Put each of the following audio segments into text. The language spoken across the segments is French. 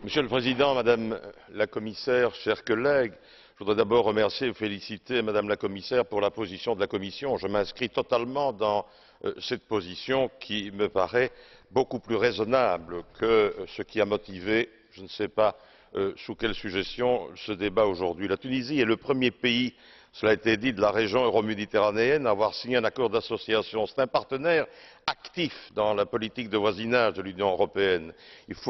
Monsieur le Président, Madame la Commissaire, chers collègues, je voudrais d'abord remercier et féliciter Madame la Commissaire pour la position de la Commission. Je m'inscris totalement dans cette position qui me paraît beaucoup plus raisonnable que ce qui a motivé, je ne sais pas sous quelle suggestion, ce débat aujourd'hui. La Tunisie est le premier pays, cela a été dit, de la région euroméditerranéenne à avoir signé un accord d'association. C'est un partenaire actif dans la politique de voisinage de l'Union européenne.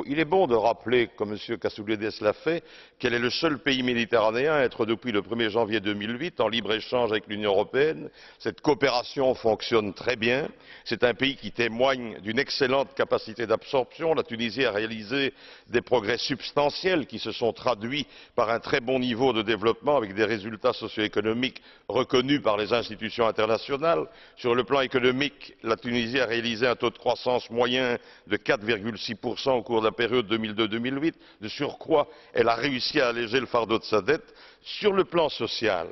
Il est bon de rappeler, comme M. Kassoulidis l'a fait, qu'elle est le seul pays méditerranéen à être depuis le 1er janvier 2008 en libre-échange avec l'Union européenne. Cette coopération fonctionne très bien. C'est un pays qui témoigne d'une excellente capacité d'absorption. La Tunisie a réalisé des progrès substantiels qui se sont traduits par un très bon niveau de développement avec des résultats socio-économiques reconnus par les institutions internationales. Sur le plan économique, la Tunisie a réalisé un taux de croissance moyen de 4,6% au cours de la période 2002-2008. De surcroît, elle a réussi à alléger le fardeau de sa dette. Sur le plan social,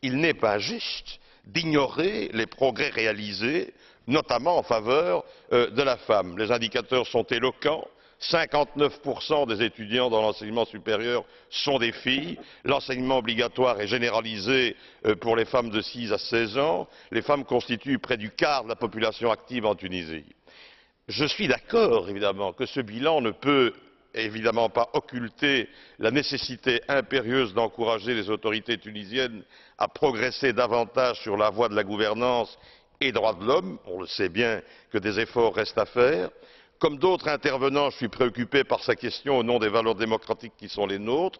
il n'est pas juste d'ignorer les progrès réalisés, notamment en faveur de la femme. Les indicateurs sont éloquents. 59% des étudiants dans l'enseignement supérieur sont des filles. L'enseignement obligatoire est généralisé pour les femmes de 6 à 16 ans. Les femmes constituent près du quart de la population active en Tunisie. Je suis d'accord, évidemment, que ce bilan ne peut évidemment pas occulter la nécessité impérieuse d'encourager les autorités tunisiennes à progresser davantage sur la voie de la gouvernance et des droits de l'homme. On le sait bien que des efforts restent à faire. Comme d'autres intervenants, je suis préoccupé par sa question au nom des valeurs démocratiques qui sont les nôtres.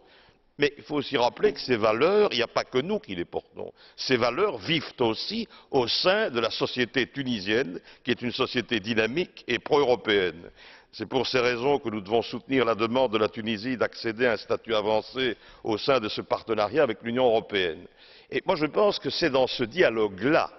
Mais il faut aussi rappeler que ces valeurs, il n'y a pas que nous qui les portons. Ces valeurs vivent aussi au sein de la société tunisienne, qui est une société dynamique et pro-européenne. C'est pour ces raisons que nous devons soutenir la demande de la Tunisie d'accéder à un statut avancé au sein de ce partenariat avec l'Union européenne. Et moi, je pense que c'est dans ce dialogue-là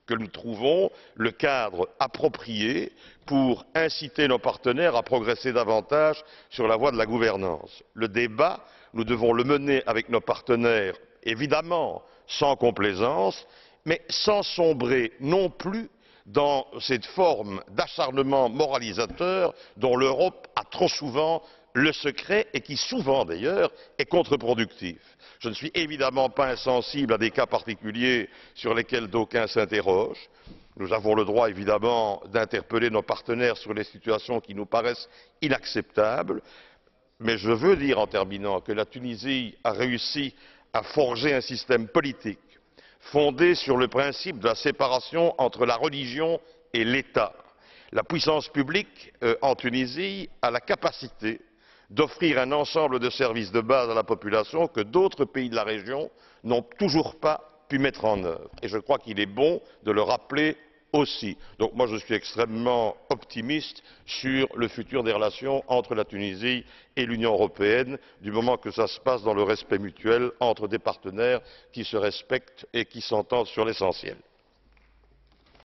que nous trouvons le cadre approprié pour inciter nos partenaires à progresser davantage sur la voie de la gouvernance. Le débat, nous devons le mener avec nos partenaires, évidemment sans complaisance, mais sans sombrer non plus dans cette forme d'acharnement moralisateur dont l'Europe a trop souvent le secret et qui souvent d'ailleurs est contre-productif. Je ne suis évidemment pas insensible à des cas particuliers sur lesquels d'aucuns s'interrogent. Nous avons le droit évidemment d'interpeller nos partenaires sur les situations qui nous paraissent inacceptables, mais je veux dire en terminant que la Tunisie a réussi à forger un système politique fondé sur le principe de la séparation entre la religion et l'État. La puissance publique en Tunisie a la capacité d'offrir un ensemble de services de base à la population que d'autres pays de la région n'ont toujours pas pu mettre en œuvre. Et je crois qu'il est bon de le rappeler aussi. Donc moi je suis extrêmement optimiste sur le futur des relations entre la Tunisie et l'Union européenne, du moment que ça se passe dans le respect mutuel entre des partenaires qui se respectent et qui s'entendent sur l'essentiel.